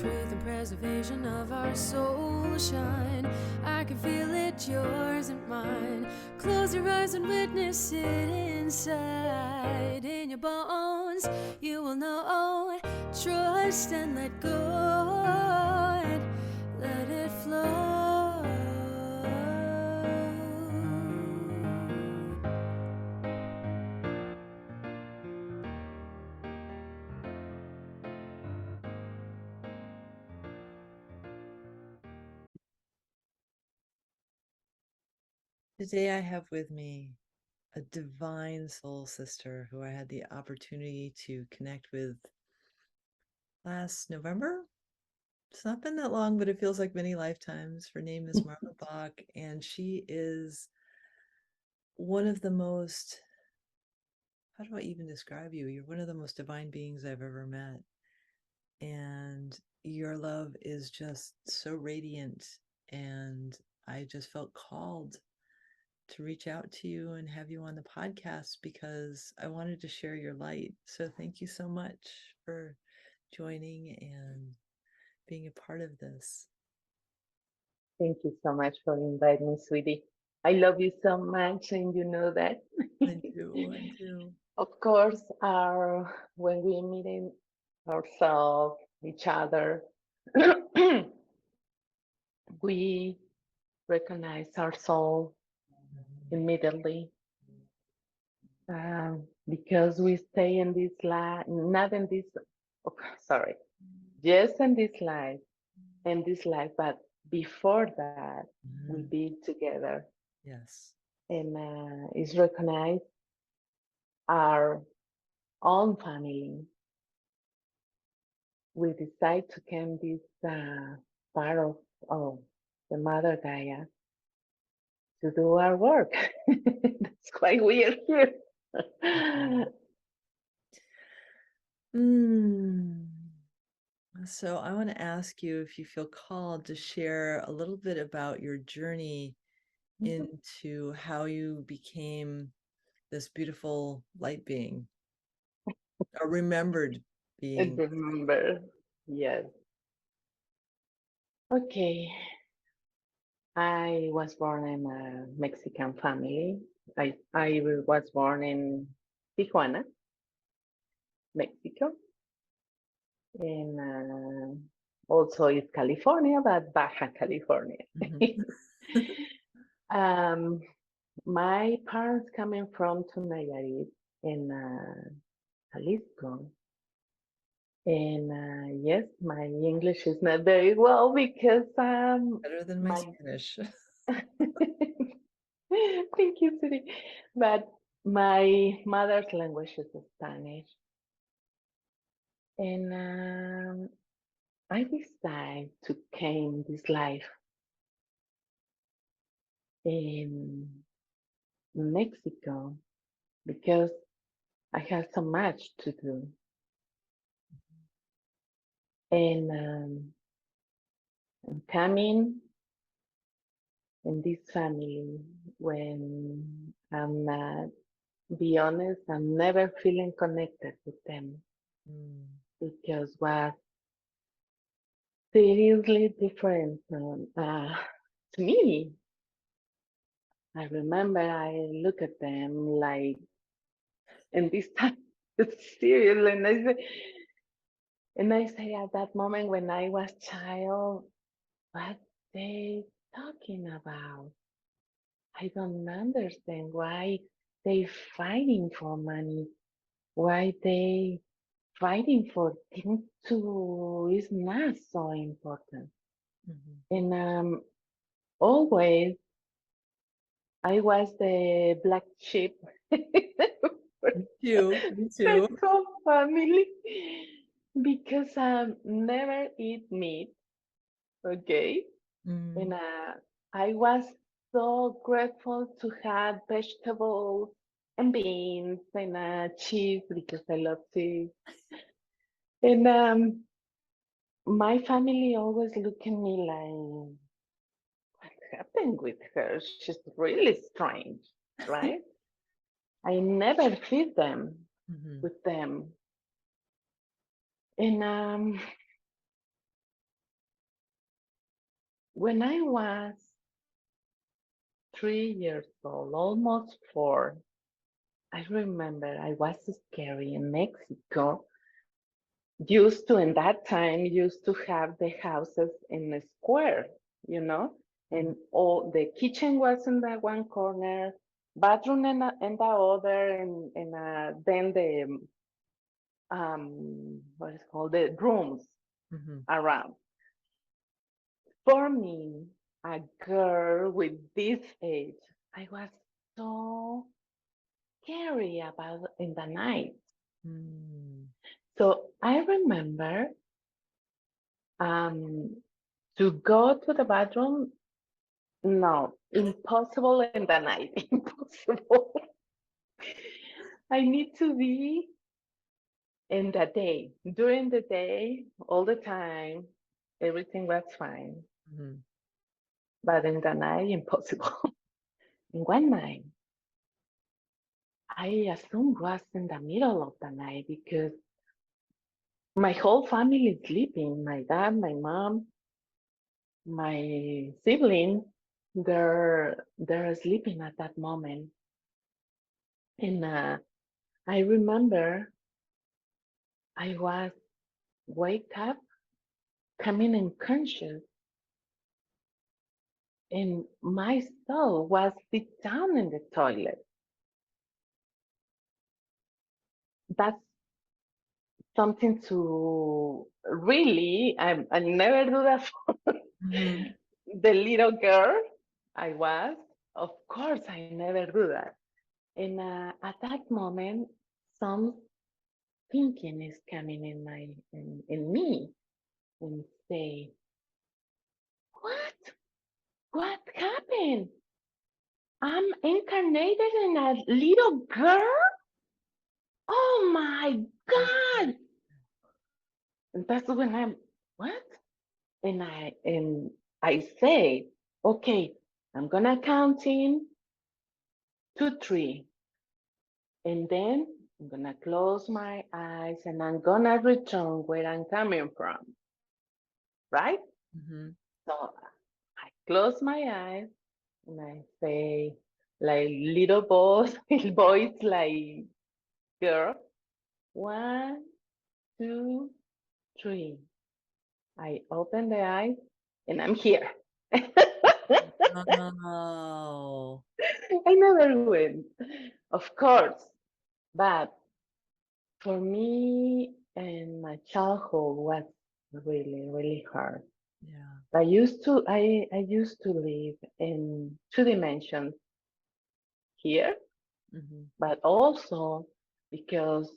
truth and preservation of our soul shine. I can feel it, yours and mine. Close your eyes and witness it inside. In your bones, you will know. Trust and let go, and let it flow. Today I have with me a divine soul sister who I had the opportunity to connect with last November. It's not been that long, but it feels like many lifetimes. Her name is Marla Bock, and she is one of the most, how do I even describe you? You're one of the most divine beings I've ever met. And your love is just so radiant. And I just felt called to reach out to you and have you on the podcast because I wanted to share your light. So thank you so much for joining and being a part of this. Thank you so much for inviting me, sweetie. I love you so much, and you know that. I do, I do. Of course, when we meeting ourselves, each other, we recognize our soul immediately, because we stay in this life, not in this, oh, sorry, yes, in this life, but before that, we Mm, be together, yes. and is recognized our own family. We decide to come this part of the Mother Gaia to do our work. That's quite weird here. Mm. So I want to ask you if you feel called to share a little bit about your journey into how you became this beautiful light being, a remembered And being. remember, yes. Okay, I was born in a Mexican family. I was born in Tijuana, Mexico, and also it's California, but Baja California. Mhm. um, my parents coming from Nayarit in Jalisco, and yes, my English is not very well because Better than my my Spanish. thank you, Siri, but my mother's language is Spanish, and I decided to came this life in Mexico because I had so much to do. And I'm coming in this family when I'm not, be honest, I'm never feeling connected with them Mm, because was seriously different to me. I remember I look at them like, and this time it's serious, and I say at that moment when I was child, what they talking about? I don't understand why they fighting for money, why they fighting for things to is not so important. mhm. And always I was the black sheep for Me too. Me the too. whole family because never eat meat, okay? And Mm, I was so grateful to have vegetables and beans and cheese because I love cheese. And my family always look at me like, what happened with her? She's really strange, right? I never feed them mhm. with them. And when I was 3 years old, almost four, I remember I was scary in Mexico. Used to, in that time, used to have the houses in a square, you know, Mhm. and all the kitchen was in the one corner, bathroom in the other, and then the what is called the rooms Mhm. around. For me, a girl with this age, I was so scary about in the night. Mm. So I remember um, to go to the bathroom. No, impossible in the night. Impossible. I need to be in the day. During the day, all the time, everything was fine. Mhm. But in the night, impossible. And one night, I assume was in the middle of the night because my whole family is sleeping. My dad, my mom, my sibling, they're sleeping at that moment. And I remember I was wake up, coming unconscious, and my soul was sit down in the toilet. That's something to really, I never do that for Mhm. the little girl I was. Of course, I never do that. And at that moment, some thinking is coming in me and say, what? What happened? I'm incarnated in a little girl? Oh my God. And that's when I'm, what? And I say, okay, I'm gonna count in 2, 3, and then I'm gonna close my eyes and I'm gonna return where I'm coming from, right? Mhm. So I close my eyes and I say, like little boys, boys, like girl, 1, 2, 3. I open the eyes and I'm here. Oh. I never win, of course, but for me and my childhood was really, really hard. Yeah. I used to live in 2 dimensions here, Mhm. but also because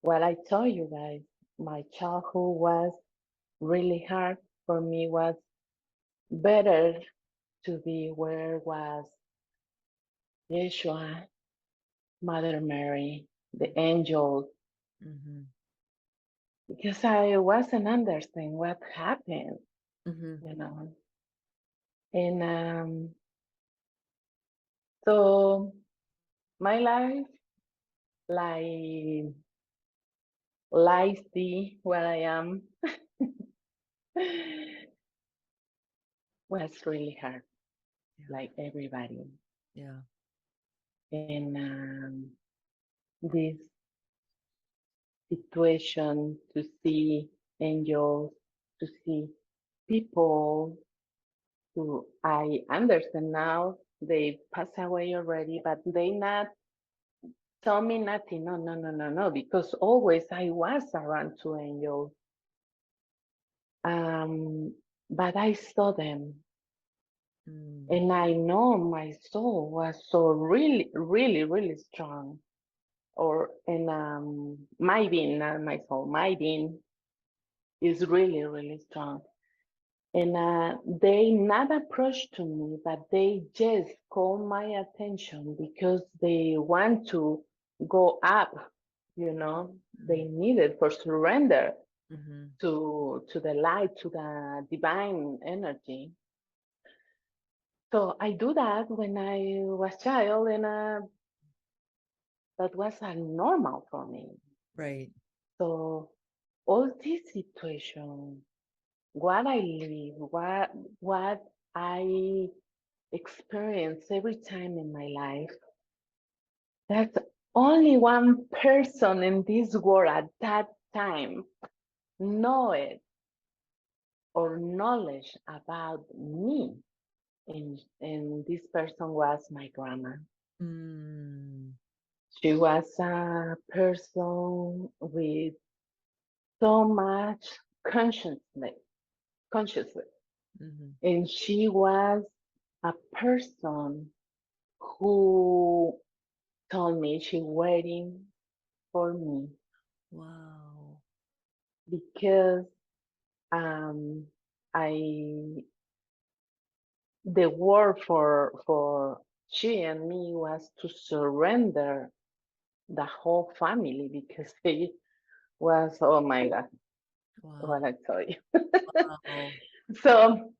what I told you guys, my childhood was really hard. For me was better to be where was Yeshua, Mother Mary, the angels, Mhm. because I wasn't understanding what happened, Mhm. you know. And so my life, like lies see where I am, was really hard, Yeah. like everybody. Yeah. And this situation to see angels, to see people who I understand now they pass away already, but they not tell me nothing. No, no, no, no, no, because always I was around two angels. Um, but I saw them, Mm. and I know my soul was so really, really, really strong. Or and my being, not my soul, my being is really, really strong. And they not approach to me, but they just call my attention because they want to go up. You know, they Mm. need it for surrender Mhm. to the light, to the divine energy. So I do that when I was child, and that was normal for me. Right. So all this situation. what I live, what I experience every time in my life, that's only one person in this world at that time know it or knowledge about me. And this person was my grandma. Mm, She was a person with so much consciousness, consciousness. mhm. And she was a person who told me she waiting for me Wow. because um, I the word for she and me was to surrender the whole family because they was, oh my god, what Wow. I tell you. Wow. So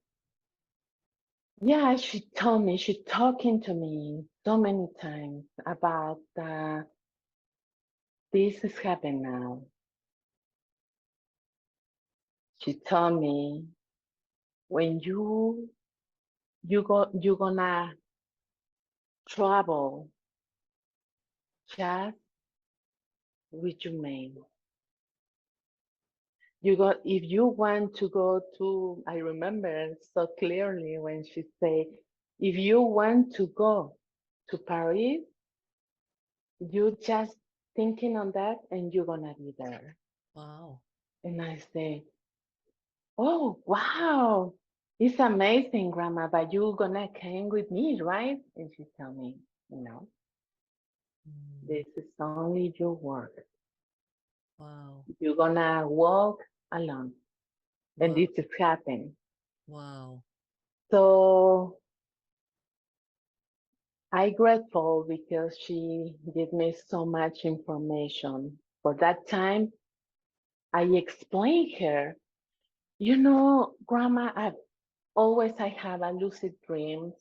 yeah, she told me, she talking to me so many times about this is happening now. She told me when you're gonna travel just with your man. You got if you want to go to, I remember so clearly when she said, if you want to go to Paris, you just thinking on that and you're gonna be there. Wow. And I say, oh wow, it's amazing, Grandma, but you gonna came with me, right? And she tell me, no, Mm, this is only your work. wow. You're gonna walk alone. And Wow. this is happening. Wow. So I grateful because she gave me so much information. For that time, I explained her, Grandma, I have a lucid dreams,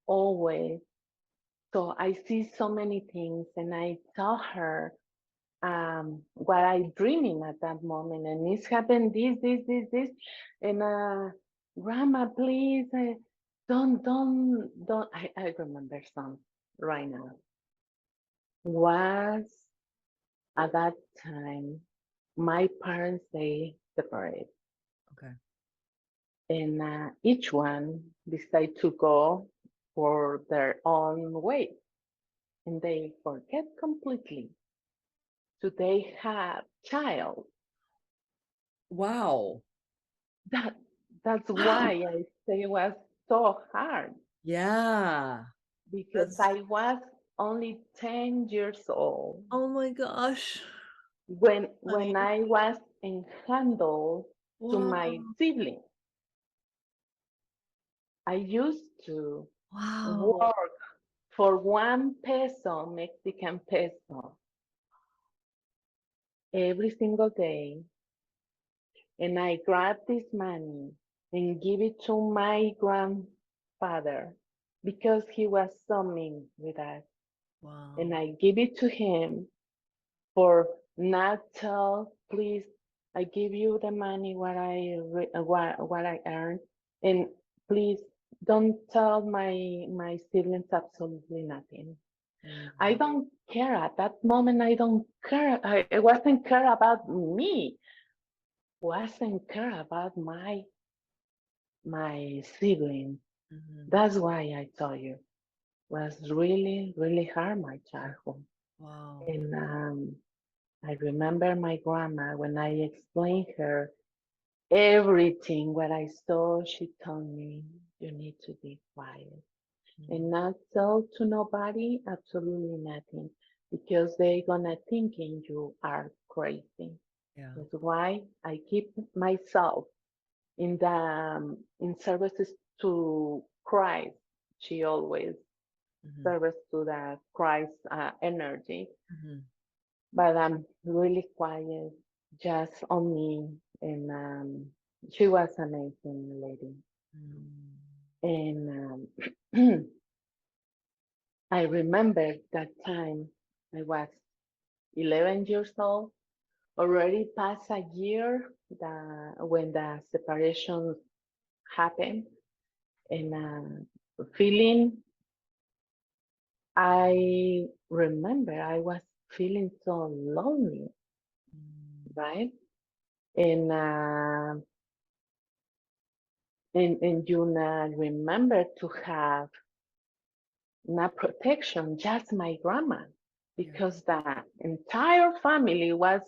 always. So I see so many things, and I tell her what I dreaming at that moment, and it's happened this, and Grandma, please, don't. I remember some right now. Was at that time my parents they separate, Okay. and each one decide to go for their own way, and they forget completely to they have child. Wow. That that's Wow. why I say it was so hard Yeah. because That's, I was only 10 years old oh my gosh, when honey. I was in handle to Wow. my sibling. I used to Wow. work for 1 peso, Mexican peso, every single day, and I grab this money and give it to my grandfather because he was so mean with us. And Wow. I give it to him for not tell, please, I give you the money what I earn, and please don't tell my siblings absolutely nothing. I Mm, don't care at that moment. I don't care. I wasn't care about me. Wasn't care about my siblings. mhm. That's why I told you was really really hard my childhood. Wow. And I remember my grandma when I explained her everything what I saw. She told me you need to be quiet Mm, and not tell to nobody absolutely nothing because they gonna thinking you are crazy. yeah. That's why I keep myself in the in services to Christ. She always Mhm, service to the Christ energy, mhm, but I'm really quiet, just on me, and she was amazing lady, mm. and I remember that time I was 11 years old, already passed a year when the separation happened, and feeling, I remember I was feeling so lonely, Mm, right? And and you remember to have not protection, just my grandma, yeah. because the entire family was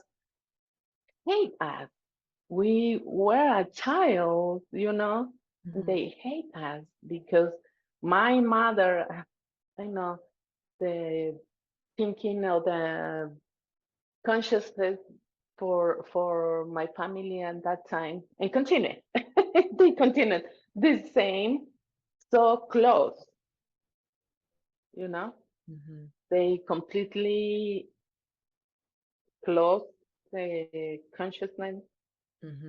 hate us. We were a child, Mhm. they hate us because my mother, I know the thinking of the consciousness for my family at that time and continue. They continued the same, so close, you know. Mhm. They completely close the consciousness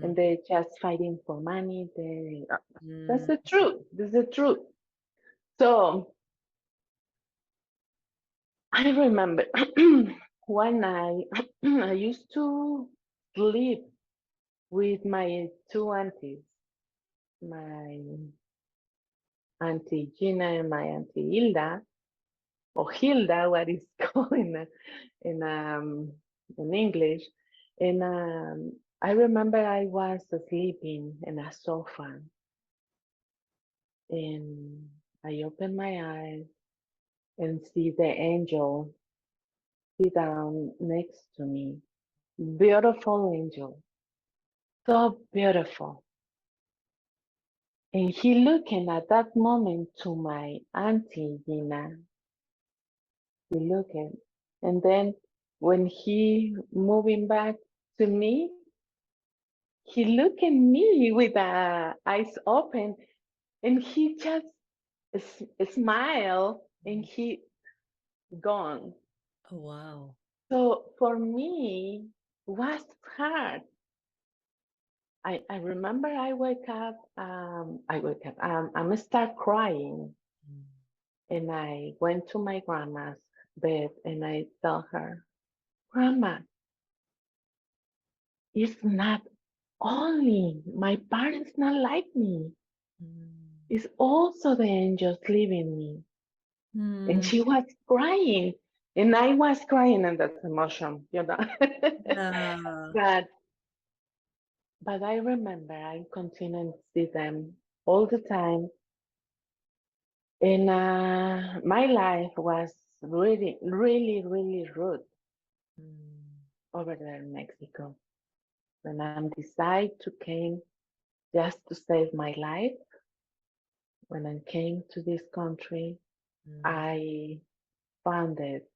and Mhm. they just fighting for money. That's Mm, the truth. This is the truth. So I remember one night I used to sleep with my two aunties, my auntie Gina and my auntie Hilda, or Hilda, what is called in in English. And I remember I was sleeping in a sofa, and I opened my eyes and see the angel sit down next to me. Beautiful angel, so beautiful. And he looking at that moment to my auntie Gina. He looking, and then when he moving back to me, he look at me with eyes open, and he just smile, and mm. he gone. Oh, wow. So for me, was hard. I remember I wake up, I'm start crying, Mm, and I went to my grandma's bed and I tell her, Grandma, it's not only my parents not like me, mm, it's also the angels leaving me. And mm. she was crying, and I was crying in that emotion. Yeah. but but I remember I continued to see them all the time. And my life was really, really, really rude Mm, over there in Mexico. When I decided to came just to save my life, when I came to this country, mm. I found it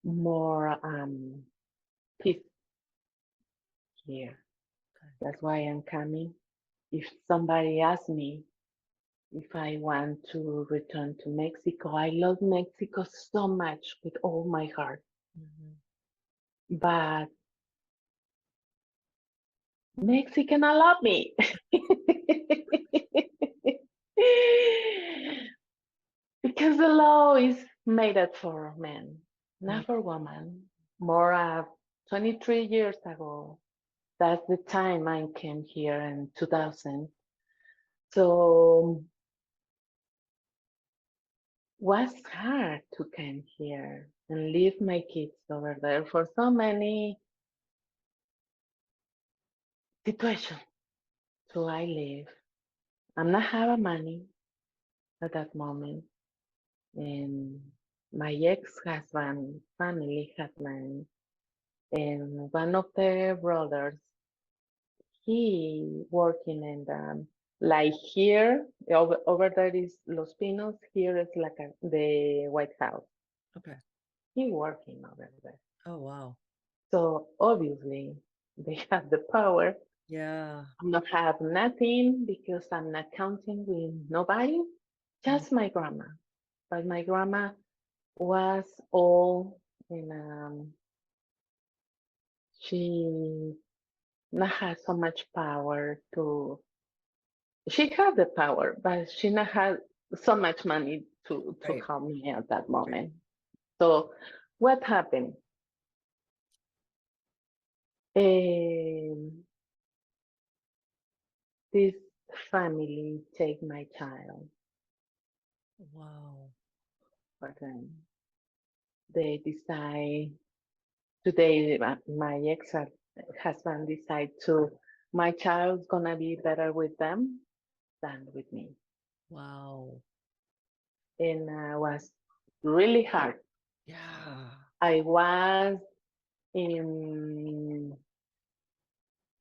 more peace here. Okay. That's why I'm coming. If somebody asks me if I want to return to Mexico, I love Mexico so much with all my heart. Mhm. But Mexican, I love me. Because the law is made it for men, Mm, not for women. More 23 years ago, that's the time I came here in 2000. So was hard to come here and leave my kids over there for so many situations. So I leave. I'm not having money at that moment, and my ex-husband family had money, and one of their brothers, he working in the like here over there is Los Pinos. Here is like the White House. okay. He working over there. Oh, wow. So obviously they have the power. Yeah. I'm not have nothing because I'm not counting with nobody, Mm, just my grandma. But my grandma was old, and she not had so much power to. She had the power, but she not had so much money to right. help me at that Right. moment. So what happened? This family take my child Wow. for them. They decide today. My ex-husband decide to my child's gonna be better with them than with me, Wow. and was really hard. Yeah. I was in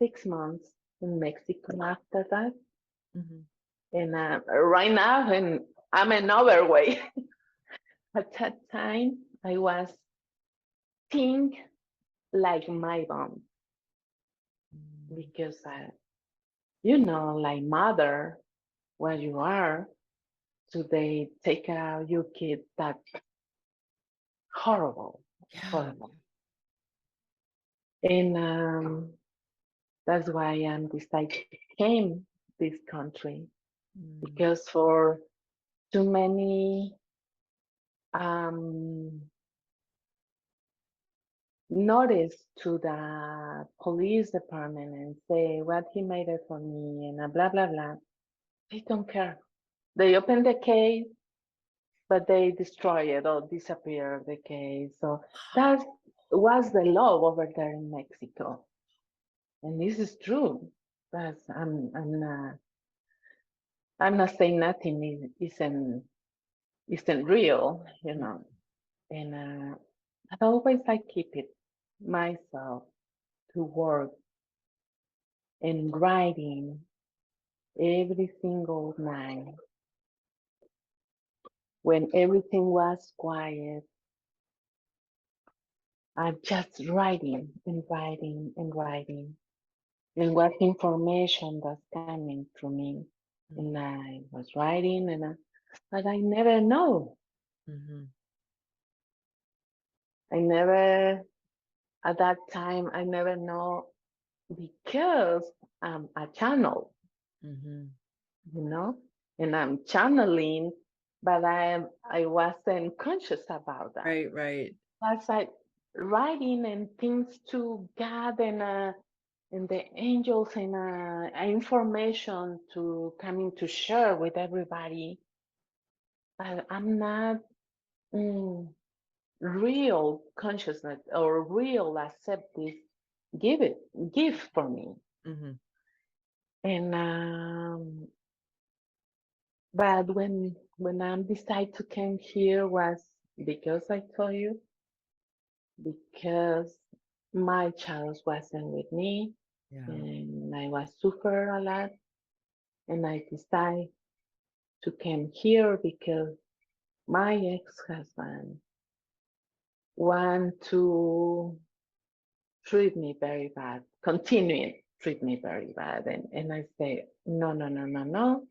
6 months in Mexico after that, Hmm. and right now, and I'm in Norway. At that time, I was think like my mom because like mother, where you are, so they take care of your kid. That's horrible, Yeah. horrible, and that's why I'm decided to came this country Mm. because for too many um notice to the police department and say what he made it for me and blah blah blah. They don't care. They open the case, but they destroy it or disappear the case. So that was the law over there in Mexico, and this is true. That's I'm not saying nothing isn't real, and but always I keep it myself to work and writing every single night when everything was quiet. I'm just writing and writing and writing and what information that's coming through me. And I was writing, but I never know. Mm-hmm. I never, at that time, I never know because I'm a channel, Mm-hmm. you know, and I'm channeling, but I wasn't conscious about that. Right, right. That's like writing and things to God and the angels and information to coming to share with everybody. But I'm not mm, real consciousness or real accept this give it gift for me. Mm-hmm. And but when I decide to come here was because I told you because my child wasn't with me Yeah. and I was suffer a lot and I decided to come here because my ex-husband want to treat me very bad, continuing treat me very bad. And I say, no, no, no, no, no.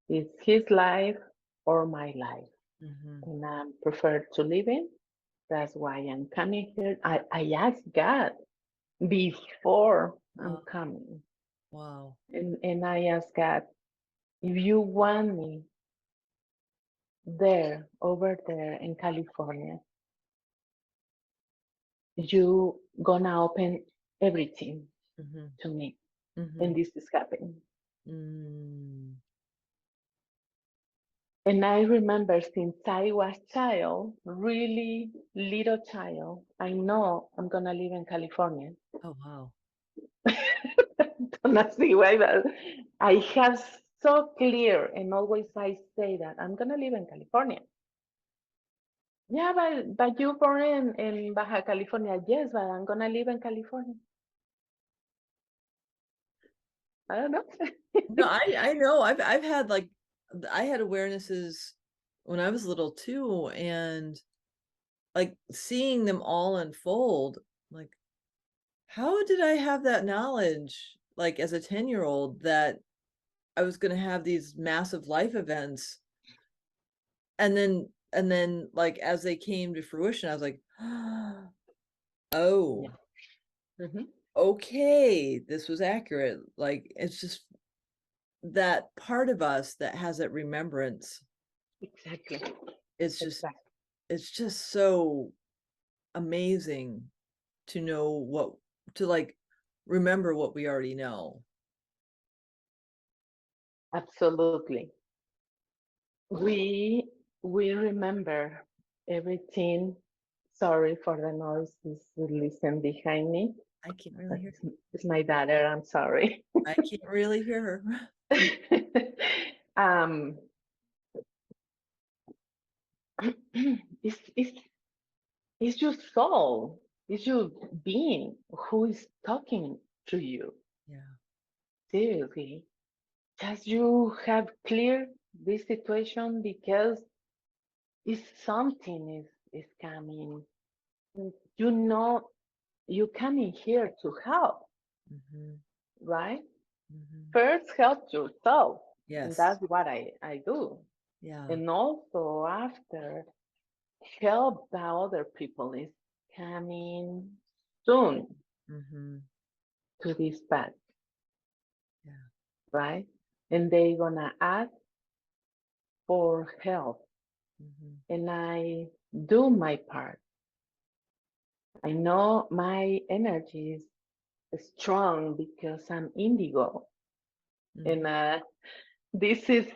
It's his life or my life. Mm-hmm. And I prefer to live in. That's why I'm coming here. I asked God before I'm Wow. coming. Wow. And I asked God, if you want me there, over there in California, you gonna open everything Mm-hmm. to me. Mm-hmm. And this is happening. Mm. And I remember since I was child, really little child, I know I'm gonna live in California. Oh, wow. Don't ask me why, but I have so clear and always I say that I'm gonna live in California. Yeah, but you born in Baja California. Yes, but I'm gonna live in California. I don't know. No, I know. I've had like I had awarenesses when I was little too, and like seeing them all unfold, like how did I have that knowledge like as a 10-year-old that I was going to have these massive life events, and then like as they came to fruition I was like, oh, Yeah. Mhm. okay, this was accurate. Like it's just that part of us that has that remembrance. Exactly. It's just Exactly. it's just so amazing to know what to like remember what we already know. Absolutely. We remember everything. Sorry for the noise is listen behind me. I can't really hear. It's my daughter. I'm sorry. I can't really hear her. um, it's it's your soul. It's your being who is talking to you. Yeah. Seriously, just you have cleared this situation because it's something is coming. You know, you coming here to help, Mm-hmm. right? Mm-hmm. First, help yourself, and Yes. that's what I do. Yeah. And also after, help the other people is coming soon Mm-hmm. to this path, Yeah. right? And they gonna ask for help, Mm-hmm. and I do my part. I know my energy is strong because I'm indigo, Mm-hmm. and this is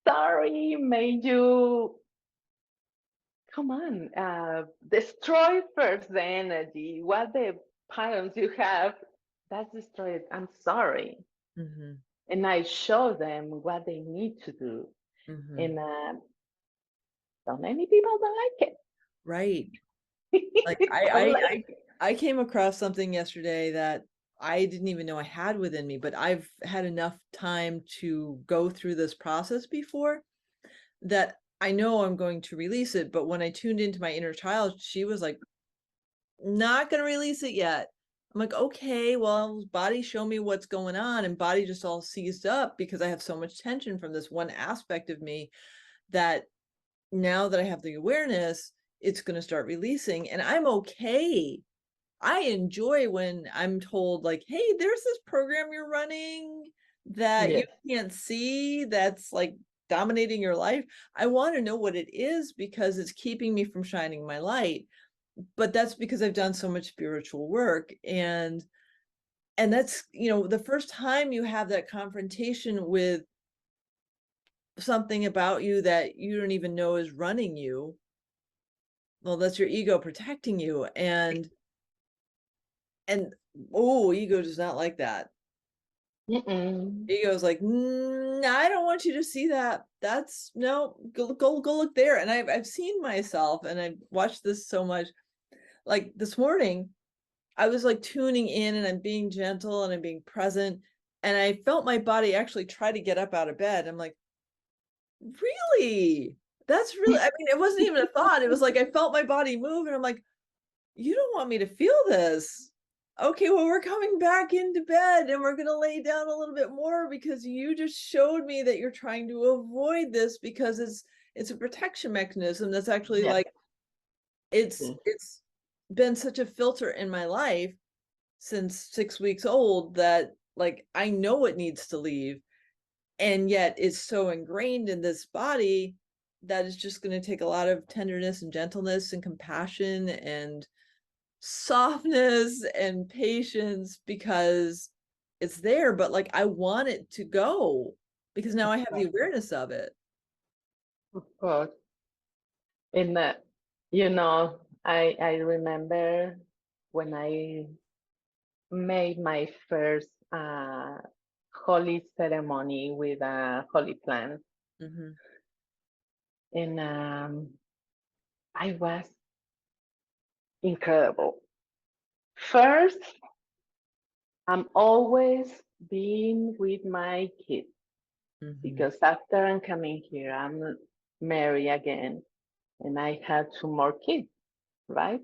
sorry made you come on, destroy first the energy. What the patterns you have, that's destroyed. I'm sorry. Mm-hmm. And I show them what they need to do. Mm-hmm. And so many people don't like Right. Like it. Don't like it. I came across something yesterday that I didn't even know I had within me, but I've had enough time to go through this process before that I know I'm going to release it. But when I tuned into my inner child, she was like, not going to release it yet. I'm like, okay, well, body, show me what's going on. And body just all seized up because I have so much tension from this one aspect of me that now that I have the awareness, it's going to start releasing. And I'm okay. I enjoy when I'm told, like, hey, there's this program you're running that you Yes, can't see that's like dominating your life. I want to know what it is because it's keeping me from shining my light. But that's because I've done so much spiritual work. And that's, the first time you have that confrontation with something about you that you don't even know is running you, well, that's your ego protecting you. And oh, ego does not like that. mm-mm. Ego's like, I don't want you to see that. That's no, go look there. And I've seen myself, and I've watched this so much. Like this morning, I was like tuning in, and I'm being gentle, and I'm being present, and I felt my body actually try to get up out of bed. I'm like, really? That's really, I mean, it wasn't even a thought. It was like I felt my body move, and I'm like, you don't want me to feel this. Okay, well, we're coming back into bed, and we're going to lay down a little bit more because you just showed me that you're trying to avoid this because it's a protection mechanism that's actually Yes, like it's yes, it's been such a filter in my life since 6 weeks old that like I know it needs to leave, and yet it's so ingrained in this body that it's just going to take a lot of tenderness and gentleness and compassion and softness and patience because it's there, but like I want it to go because now I have the awareness of it. of course. And I remember when I made my first holy ceremony with a holy plant, Mm-hmm. and I was incredible. First, I'm always being with my kids Mm-hmm. because after I'm coming here, I'm married again, and I had two more kids, right?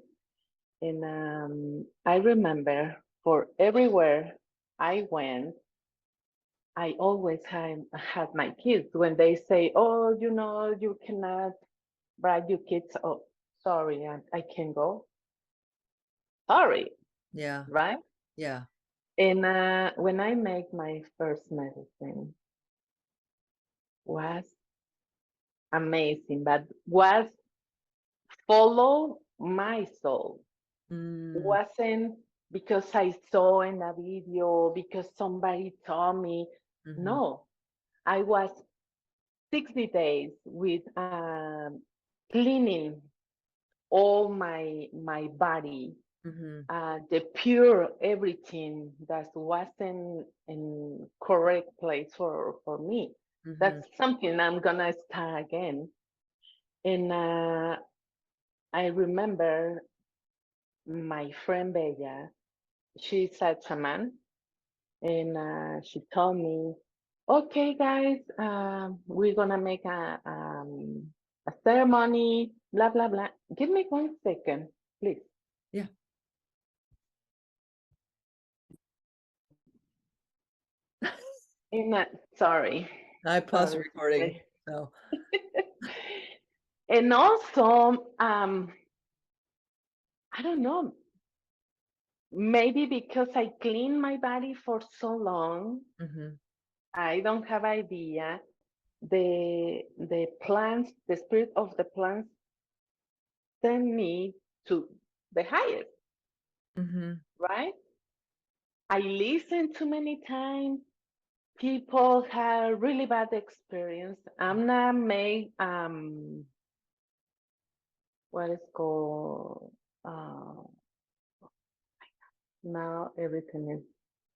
And I remember for everywhere I went, I always had my kids. When they say, "Oh, you cannot bring your kids," oh, sorry, I can't go. Sorry, Yeah. right? Yeah. And when I make my first medicine, was amazing, but was follow my soul. Mm. Wasn't. because I saw in a video, because somebody told me. Mm-hmm. No, I was 60 days with cleaning all my body, Mm-hmm. the pure everything that wasn't in correct place for me. Mm-hmm. That's something I'm gonna start again. And I remember my friend Bella. She's a shaman, and she told me, "Okay, guys, we're gonna make a ceremony. Blah blah blah. Give me 1 second, please." Yeah. And sorry, I paused the sorry, recording. sister. So And also, I don't know, maybe because I cleaned my body for so long, mm-hmm. I don't have idea. The plants, the spirit of the plants send me to the highest, Mm-hmm. right? I listened too many times. People have really bad experience. I'm not made what is called now everything is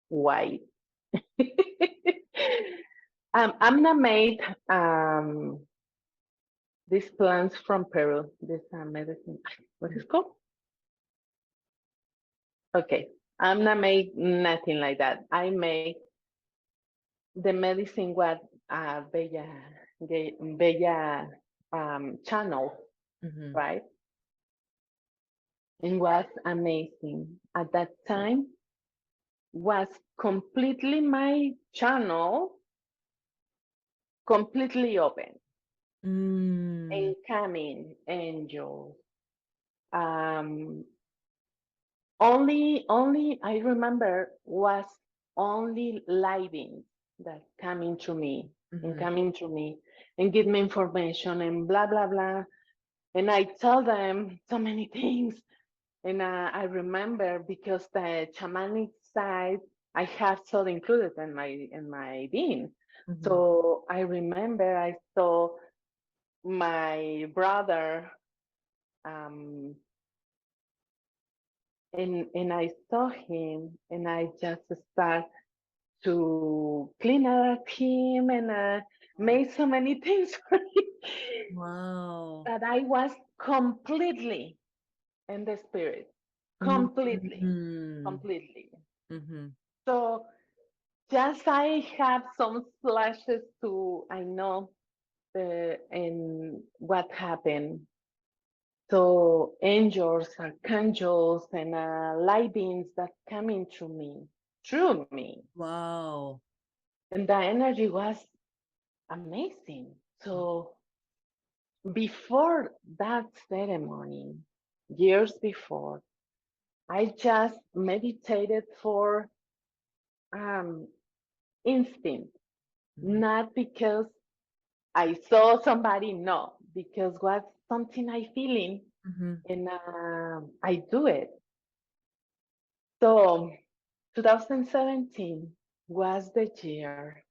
white. I'm not made these plants from Peru. This medicine. What is it called? Okay. I'm not made nothing like that. I make the medicine what Bella channel, Mm-hmm. right? It was amazing. At that time was completely my channel completely open Mm. and coming angels. Um, only I remember was only lighting that coming to me and Mm-hmm. coming to me and give me information and blah blah blah. And I tell them so many things. And I remember because the shamanic side I have so included in my being. Mm-hmm. So I remember I saw my brother, um, and I saw him, and I just start to clean up him and made so many things for him Wow. that I was completely in the spirit, completely, Mm-hmm. completely. Mm-hmm. So just I have some flashes to I know and what happened. So angels, archangels, and light beings that coming through me, Wow. and the energy was amazing. So before that ceremony, years before, I just meditated for um, instinct, Mm-hmm. not because I saw somebody, no, because was something I feeling Mm-hmm. and I do it. So 2017 was the year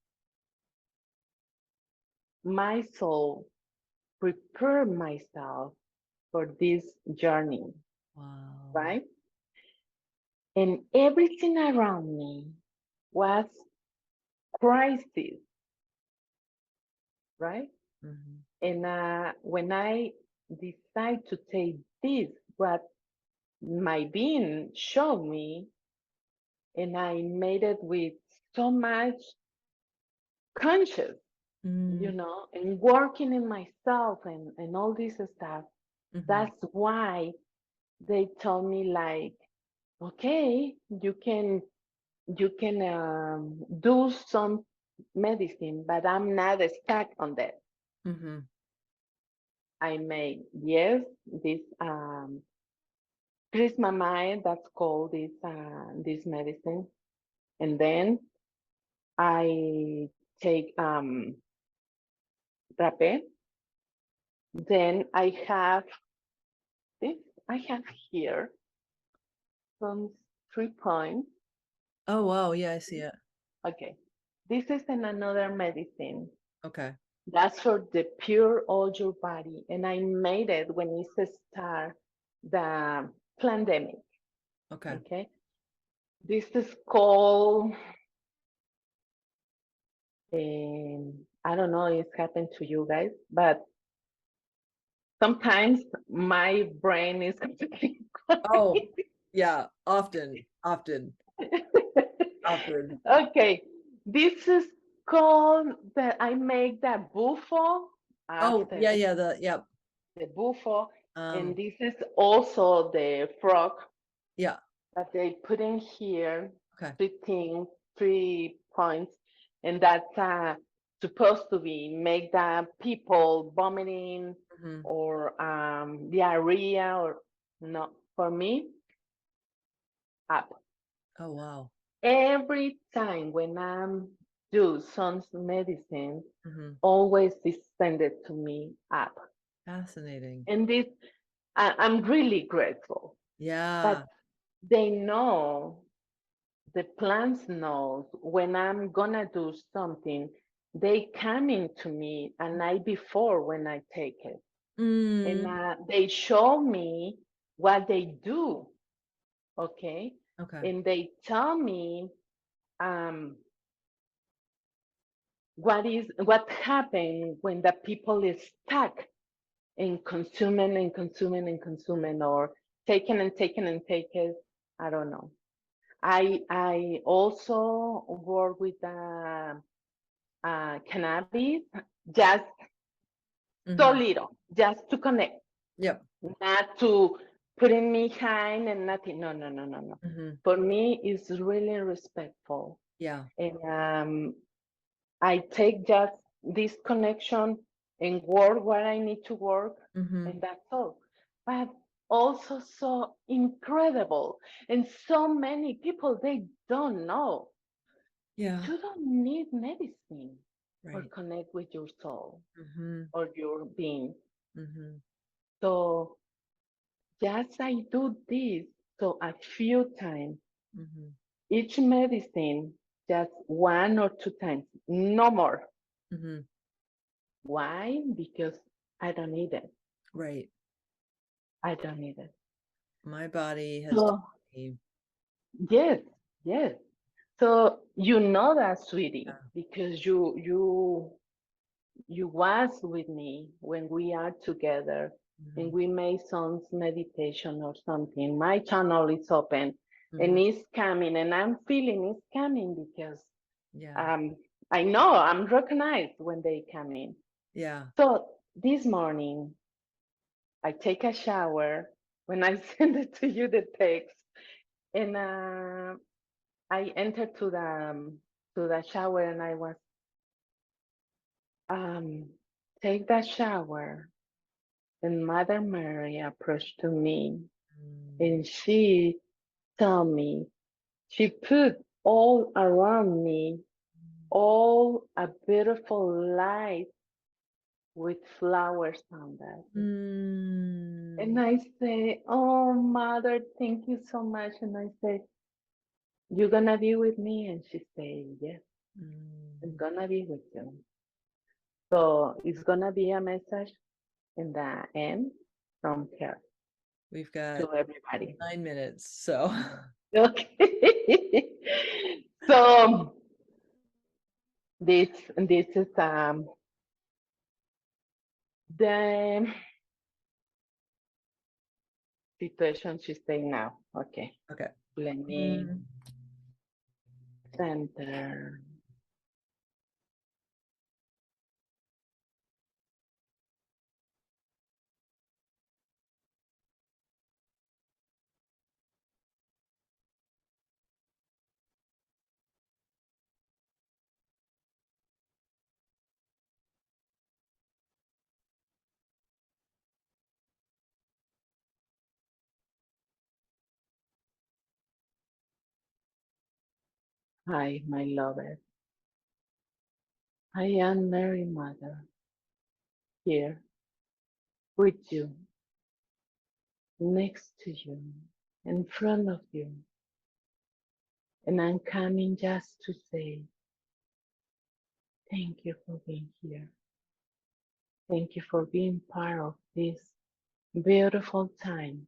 my soul prepared myself for this journey, Wow. right? And everything around me was crisis, right? Mm-hmm. And when I decide to take this, what my being showed me, and I made it with so much conscious, Mm-hmm. and working in myself and all this stuff. Mm-hmm. That's why they told me like, okay, you can do some medicine, but I'm not stuck on that. Mm-hmm. I made yes, this Prismamide, that's called this medicine, and then I take rapé. Then I have this. I have here some. 3 points. Oh, wow. Yeah, I see it. Okay. This is in another medicine. Okay. That's for the pure all your body. And I made it when it started the pandemic. Okay. Okay. This is called, I don't know if it's happened to you guys, but sometimes my brain is completely Oh, yeah. Often, often, often. Okay, this is called that I make the buffo Oh, after yeah, yeah. Yep. the buffo, and Um, this is also the frog yeah. that they put in here, Okay. 15, 3 points, and that's supposed to be make the people vomiting Hmm. or diarrhea or no. For me, up. Oh, wow. Every time when I'm do some medicine, Hmm. always is send it to me up. Fascinating. And this, I'm really grateful that Yeah. they know, the plants knows when I'm gonna do something, they coming to me a night before when I take it. And Mm. they show me what they do, okay? Okay. And they tell me um, what happened when the people is stuck in consuming and consuming and consuming or taking and taking and taking. I don't know. I also work with cannabis, just so Hmm. little, just to connect, Yep. not to putting me behind and nothing. No, no, no, no, no. Hmm. For me, it's really respectful, Yeah. and I take just this connection and work what I need to work, Hmm. and that's all. But also so incredible, and so many people they don't know. Yeah. You don't need medicine or Right. connect with your soul Hmm. or your being. Hmm. So just I do this so a few times, Hmm. each medicine just 1 or 2 times, no more. Hmm. Why? Because I don't need it. Right. I don't need it. My body has told So me. yes, yes. So you know that, sweetie, Yeah. because you was with me when we are together and Hmm. we made some meditation or something. My channel is open and Hmm. it's coming, and I'm feeling it's coming because Yeah. um I know I'm recognized when they come in. Yeah. So this morning I take a shower when I send it to you the text, and I entered to the shower, and I was um take the shower, and Mother Mary approached to me, Mm. and she told me, she put all around me all a beautiful light with flowers on that. And Mm. I say, oh, Mother, thank you so much. And I say, you gonna be with me? And she say, yes, I'm Mm. gonna be with you. So it's gonna be a message in the end from her We've got to everybody. 9 minutes, so Okay. So this is the situation she's saying now. Okay. okay. Let me Mm. center. Hi, my lover. I am Mary Mother here with you, next to you, in front of you. And I'm coming just to say thank you for being here. Thank you for being part of this beautiful time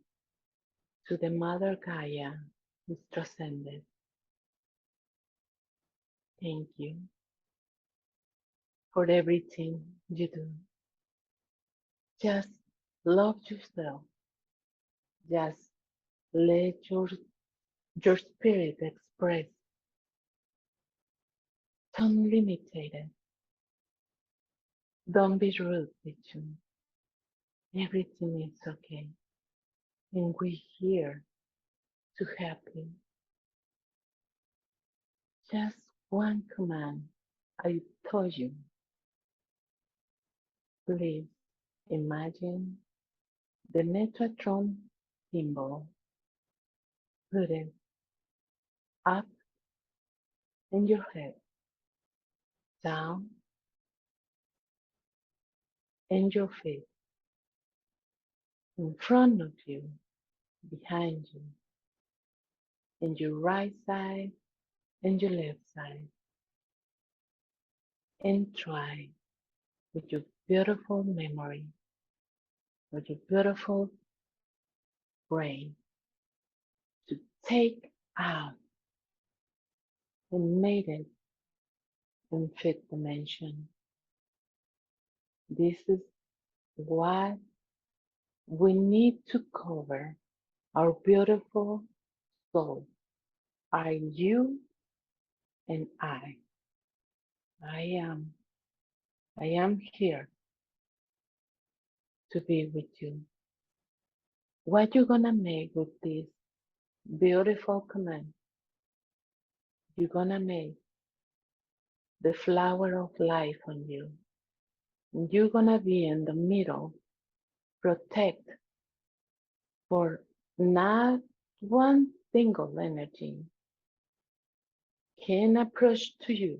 to the Mother Gaia who's transcended. Thank you for everything you do. Just love yourself. Just let your spirit express. Don't limit it. Don't be rude with you. Everything is okay. And we're here to help you. Just one command I told you. Please imagine the Metatron symbol. Put it up in your head, down in your feet, in front of you, behind you, in your right side and your left side. And try with your beautiful memory, with your beautiful brain to take out and made it in fifth dimension. This is what we need to cover our beautiful soul. Are you and I? I am. I am here to be with you. What you gonna make with this beautiful command? You're gonna make the flower of life on you. You're gonna be in the middle, protect for not one single energy can approach to you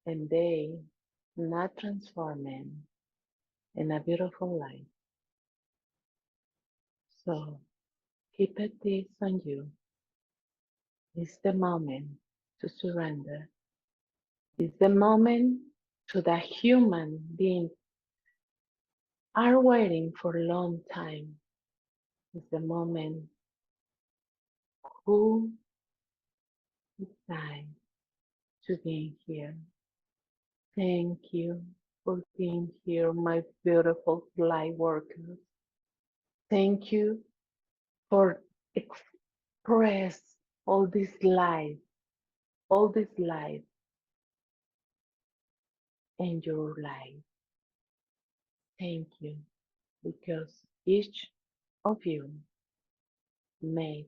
and they not transforming in a beautiful life. So keep it this on you. It's the moment to surrender. It's the moment to the human beings are waiting for a long time. It's the moment who decide to be here. Thank you for being here, my beautiful light workers. Thank you for express all this life in your life. Thank you because each of you made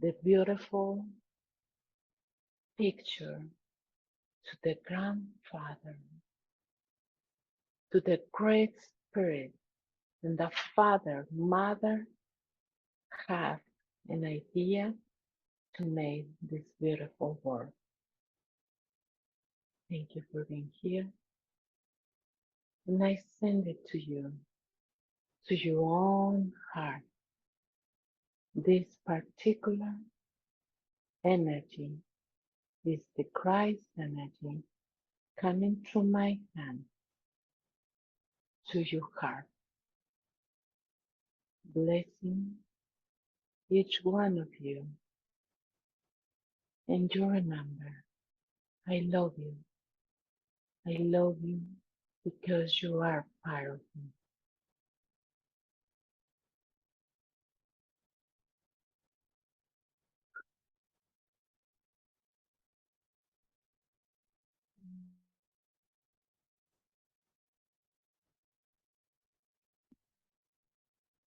the beautiful picture to the grandfather, to the great spirit, and the father, mother have an idea to make this beautiful world. Thank you for being here. And I send it to your own heart. This particular energy is the Christ energy coming through my hand to your heart, blessing each one of you. And you remember, I love you. I love you because you are part of me.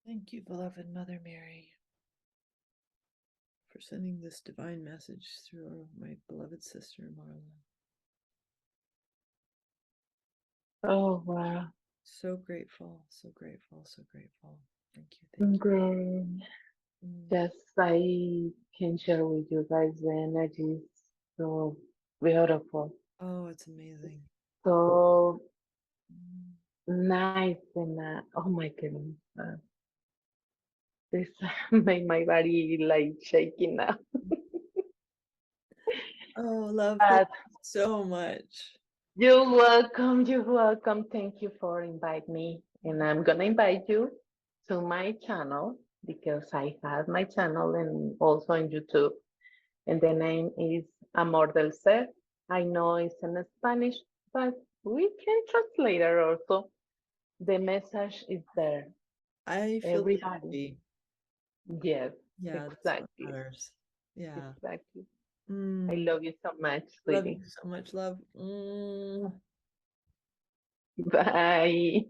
Thank you, beloved Mother Mary, for sending this divine message through my beloved sister, Marla. Oh, wow. So grateful, so grateful, so grateful. Thank you, thank you. Then just I can share with you guys the energy is so beautiful, Oh, it's amazing. so Mm. nice, and oh my goodness. This made my body like shaking now. Oh, love, thank But you so much. you're welcome. You're welcome. Thank you for inviting me. And I'm gonna invite you to my channel because I have my channel and also on YouTube. And the name is Amor del Ser. I know it's in Spanish, but we can translate it also. The message is there. I feel the Everybody. energy. Yes, Yeah, that's what exactly. matters. Yeah. Exactly. I Mm, love you so much, love sweetie. you so much, love. Mm. Bye.